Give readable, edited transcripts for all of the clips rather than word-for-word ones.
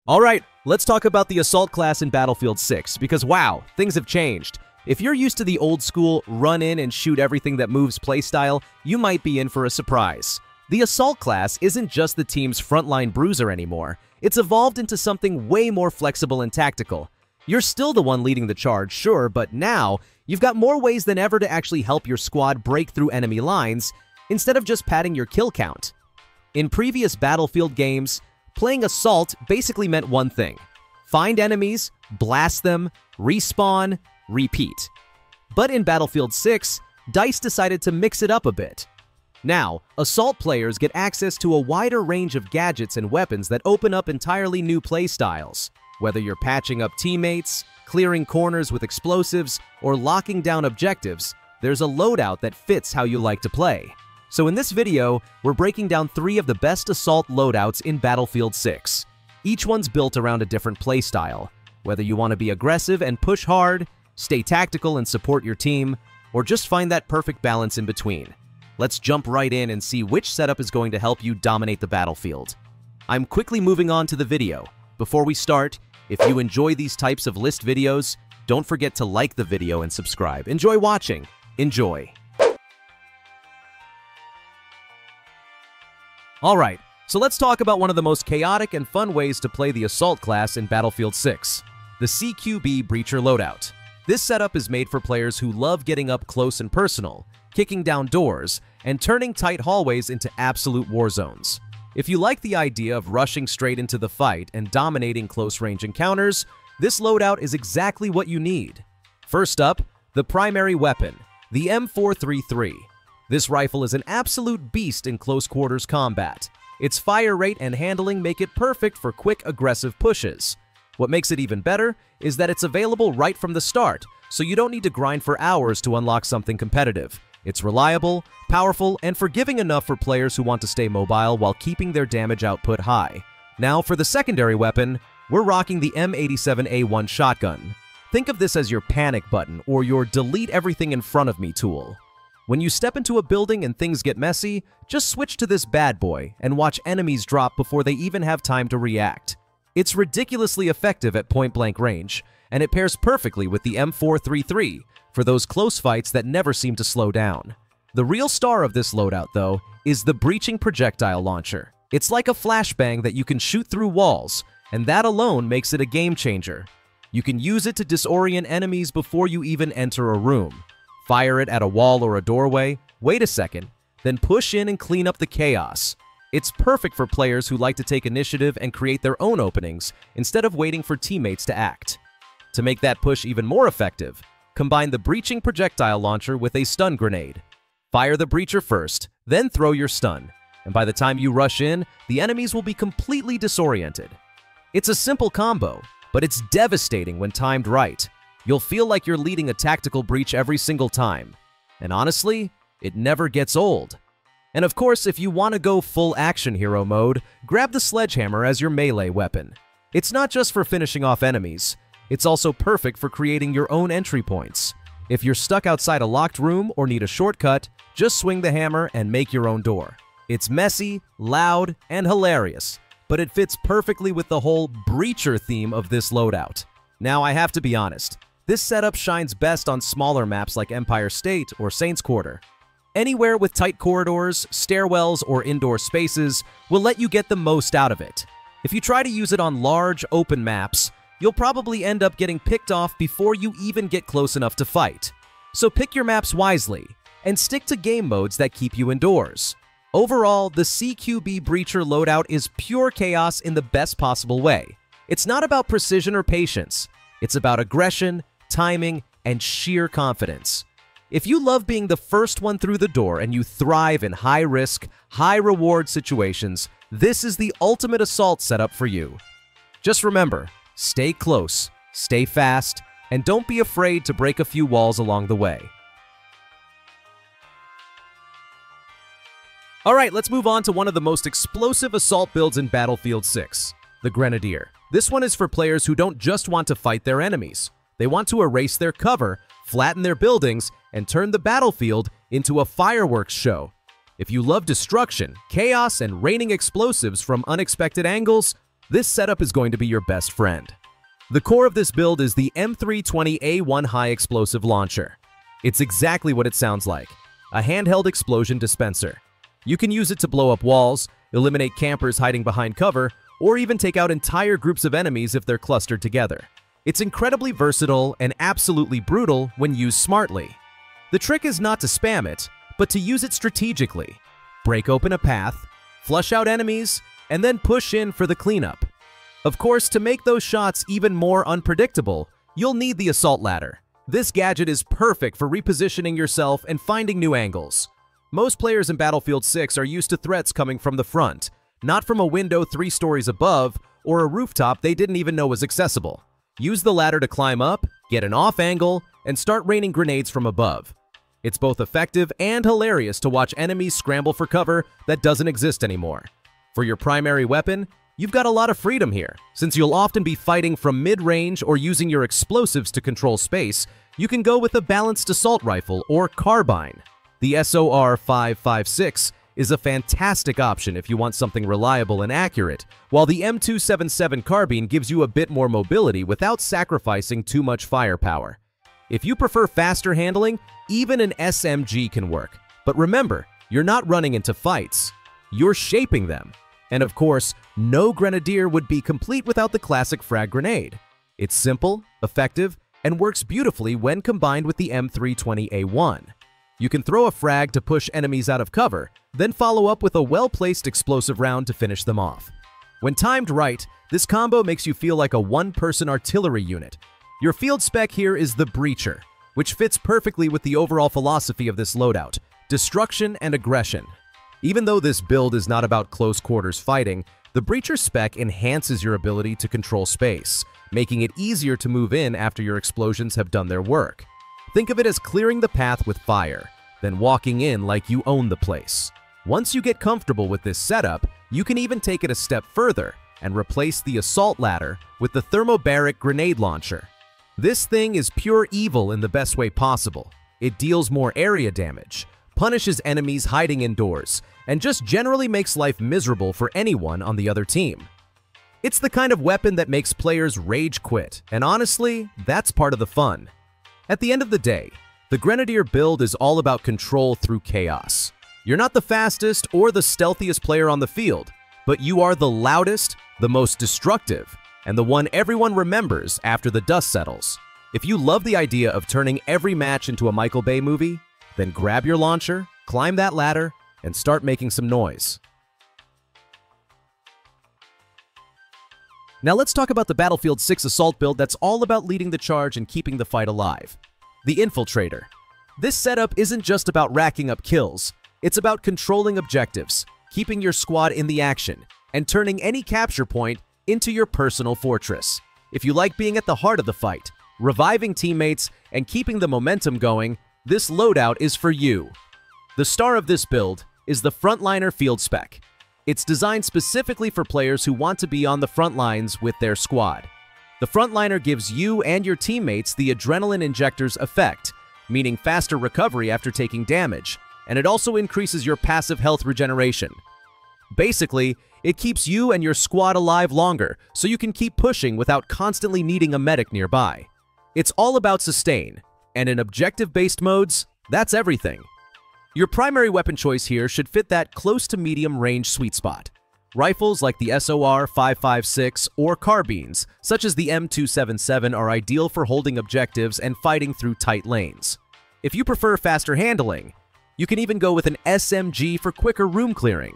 Alright, let's talk about the Assault class in Battlefield 6, because wow, things have changed. If you're used to the old school run in and shoot everything that moves playstyle, you might be in for a surprise. The Assault class isn't just the team's frontline bruiser anymore, it's evolved into something way more flexible and tactical. You're still the one leading the charge, sure, but now you've got more ways than ever to actually help your squad break through enemy lines, instead of just padding your kill count. In previous Battlefield games, playing Assault basically meant one thing: find enemies, blast them, respawn, repeat. But in Battlefield 6, DICE decided to mix it up a bit. Now, Assault players get access to a wider range of gadgets and weapons that open up entirely new playstyles. Whether you're patching up teammates, clearing corners with explosives, or locking down objectives, there's a loadout that fits how you like to play. So in this video, we're breaking down 3 of the best Assault loadouts in Battlefield 6. Each one's built around a different playstyle. Whether you want to be aggressive and push hard, stay tactical and support your team, or just find that perfect balance in between. Let's jump right in and see which setup is going to help you dominate the battlefield. I'm quickly moving on to the video. Before we start, if you enjoy these types of list videos, don't forget to like the video and subscribe. Enjoy watching. Enjoy. Alright, so let's talk about one of the most chaotic and fun ways to play the Assault class in Battlefield 6, the CQB Breacher loadout. This setup is made for players who love getting up close and personal, kicking down doors, and turning tight hallways into absolute war zones. If you like the idea of rushing straight into the fight and dominating close-range encounters, this loadout is exactly what you need. First up, the primary weapon, the M433. This rifle is an absolute beast in close-quarters combat. Its fire rate and handling make it perfect for quick, aggressive pushes. What makes it even better is that it's available right from the start, so you don't need to grind for hours to unlock something competitive. It's reliable, powerful, and forgiving enough for players who want to stay mobile while keeping their damage output high. Now, for the secondary weapon, we're rocking the M87A1 shotgun. Think of this as your panic button or your delete everything in front of me tool. When you step into a building and things get messy, just switch to this bad boy and watch enemies drop before they even have time to react. It's ridiculously effective at point-blank range, and it pairs perfectly with the M433 for those close fights that never seem to slow down. The real star of this loadout, though, is the Breaching Projectile Launcher. It's like a flashbang that you can shoot through walls, and that alone makes it a game-changer. You can use it to disorient enemies before you even enter a room. Fire it at a wall or a doorway, wait a second, then push in and clean up the chaos. It's perfect for players who like to take initiative and create their own openings instead of waiting for teammates to act. To make that push even more effective, combine the Breaching Projectile Launcher with a stun grenade. Fire the breacher first, then throw your stun, and by the time you rush in, the enemies will be completely disoriented. It's a simple combo, but it's devastating when timed right. You'll feel like you're leading a tactical breach every single time. And honestly, it never gets old. And of course, if you want to go full action hero mode, grab the sledgehammer as your melee weapon. It's not just for finishing off enemies, it's also perfect for creating your own entry points. If you're stuck outside a locked room or need a shortcut, just swing the hammer and make your own door. It's messy, loud, and hilarious, but it fits perfectly with the whole breacher theme of this loadout. Now, I have to be honest, this setup shines best on smaller maps like Empire State or Saints Quarter. Anywhere with tight corridors, stairwells, or indoor spaces will let you get the most out of it. If you try to use it on large, open maps, you'll probably end up getting picked off before you even get close enough to fight. So pick your maps wisely, and stick to game modes that keep you indoors. Overall, the CQB Breacher loadout is pure chaos in the best possible way. It's not about precision or patience. It's about aggression, timing, and sheer confidence. If you love being the first one through the door and you thrive in high-risk, high-reward situations, this is the ultimate Assault setup for you. Just remember, stay close, stay fast, and don't be afraid to break a few walls along the way. Alright, let's move on to one of the most explosive Assault builds in Battlefield 6, the Grenadier. This one is for players who don't just want to fight their enemies. They want to erase their cover, flatten their buildings, and turn the battlefield into a fireworks show. If you love destruction, chaos, and raining explosives from unexpected angles, This setup is going to be your best friend. The core of this build is the M320A1 high explosive launcher. It's exactly what it sounds like, a handheld explosion dispenser. You can use it to blow up walls, eliminate campers hiding behind cover, or even take out entire groups of enemies if they're clustered together. It's incredibly versatile and absolutely brutal when used smartly. The trick is not to spam it, but to use it strategically. Break open a path, flush out enemies, and then push in for the cleanup. Of course, to make those shots even more unpredictable, you'll need the assault ladder. This gadget is perfect for repositioning yourself and finding new angles. Most players in Battlefield 6 are used to threats coming from the front, not from a window 3 stories above or a rooftop they didn't even know was accessible. Use the ladder to climb up, get an off angle, and start raining grenades from above. It's both effective and hilarious to watch enemies scramble for cover that doesn't exist anymore. For your primary weapon, you've got a lot of freedom here. Since you'll often be fighting from mid-range or using your explosives to control space, you can go with a balanced assault rifle or carbine. The SOR 556 is a fantastic option if you want something reliable and accurate, while the M277 carbine gives you a bit more mobility without sacrificing too much firepower. If you prefer faster handling, even an SMG can work. But remember, you're not running into fights, you're shaping them. And of course, no Grenadier would be complete without the classic frag grenade. It's simple, effective, and works beautifully when combined with the M320A1. You can throw a frag to push enemies out of cover, then follow up with a well-placed explosive round to finish them off. When timed right, this combo makes you feel like a one-person artillery unit. Your field spec here is the Breacher, which fits perfectly with the overall philosophy of this loadout, destruction and aggression. Even though this build is not about close quarters fighting, the Breacher spec enhances your ability to control space, making it easier to move in after your explosions have done their work. Think of it as clearing the path with fire, then walking in like you own the place. Once you get comfortable with this setup, you can even take it a step further and replace the assault ladder with the thermobaric grenade launcher. This thing is pure evil in the best way possible. It deals more area damage, punishes enemies hiding indoors, and just generally makes life miserable for anyone on the other team. It's the kind of weapon that makes players rage quit, and honestly, that's part of the fun. At the end of the day, the Grenadier build is all about control through chaos. You're not the fastest or the stealthiest player on the field, but you are the loudest, the most destructive, and the one everyone remembers after the dust settles. If you love the idea of turning every match into a Michael Bay movie, then grab your launcher, climb that ladder, and start making some noise. Now let's talk about the Battlefield 6 assault build that's all about leading the charge and keeping the fight alive. The Infiltrator. This setup isn't just about racking up kills, it's about controlling objectives, keeping your squad in the action, and turning any capture point into your personal fortress. If you like being at the heart of the fight, reviving teammates, and keeping the momentum going, this loadout is for you. The star of this build is the Frontliner Field Spec. It's designed specifically for players who want to be on the front lines with their squad. The Frontliner gives you and your teammates the Adrenaline Injector's effect, meaning faster recovery after taking damage, and it also increases your passive health regeneration. Basically, it keeps you and your squad alive longer, so you can keep pushing without constantly needing a medic nearby. It's all about sustain, and in objective-based modes, that's everything. Your primary weapon choice here should fit that close to medium range sweet spot. Rifles like the SOR 556 or carbines, such as the M277, are ideal for holding objectives and fighting through tight lanes. If you prefer faster handling, you can even go with an SMG for quicker room clearing.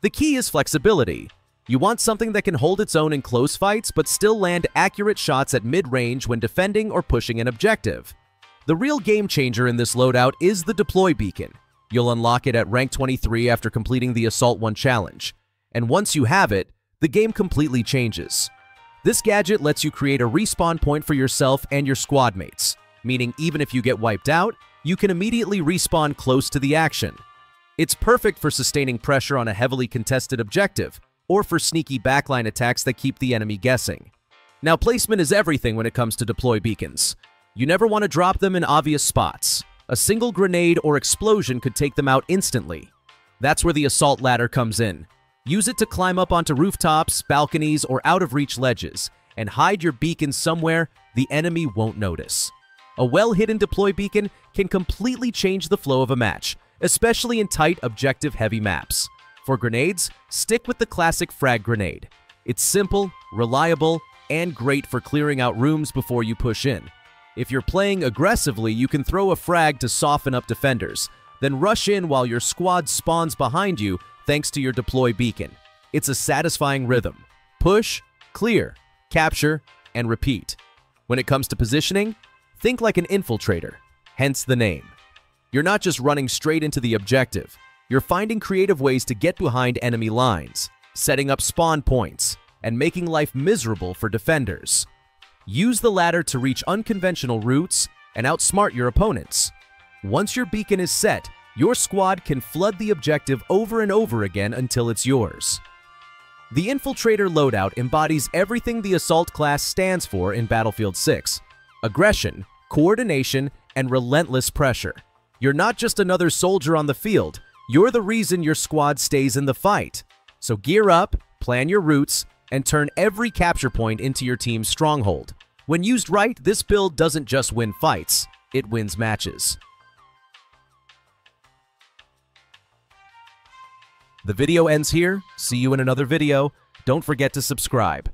The key is flexibility. You want something that can hold its own in close fights but still land accurate shots at mid-range when defending or pushing an objective. The real game changer in this loadout is the deploy beacon. You'll unlock it at rank 23 after completing the Assault 1 challenge. And once you have it, the game completely changes. This gadget lets you create a respawn point for yourself and your squad mates, meaning even if you get wiped out, you can immediately respawn close to the action. It's perfect for sustaining pressure on a heavily contested objective, or for sneaky backline attacks that keep the enemy guessing. Now, placement is everything when it comes to deploy beacons. You never want to drop them in obvious spots. A single grenade or explosion could take them out instantly. That's where the assault ladder comes in. Use it to climb up onto rooftops, balconies, or out-of-reach ledges, and hide your beacon somewhere the enemy won't notice. A well-hidden deploy beacon can completely change the flow of a match, especially in tight, objective-heavy maps. For grenades, stick with the classic frag grenade. It's simple, reliable, and great for clearing out rooms before you push in. If you're playing aggressively, you can throw a frag to soften up defenders, then rush in while your squad spawns behind you thanks to your deploy beacon. It's a satisfying rhythm. Push, clear, capture, and repeat. When it comes to positioning, think like an infiltrator, hence the name. You're not just running straight into the objective. You're finding creative ways to get behind enemy lines, setting up spawn points, and making life miserable for defenders. Use the ladder to reach unconventional routes and outsmart your opponents. Once your beacon is set, your squad can flood the objective over and over again until it's yours. The Infiltrator loadout embodies everything the Assault class stands for in Battlefield 6: aggression, coordination, and relentless pressure. You're not just another soldier on the field, you're the reason your squad stays in the fight. So gear up, plan your routes, and turn every capture point into your team's stronghold. When used right, this build doesn't just win fights, it wins matches. The video ends here. See you in another video. Don't forget to subscribe.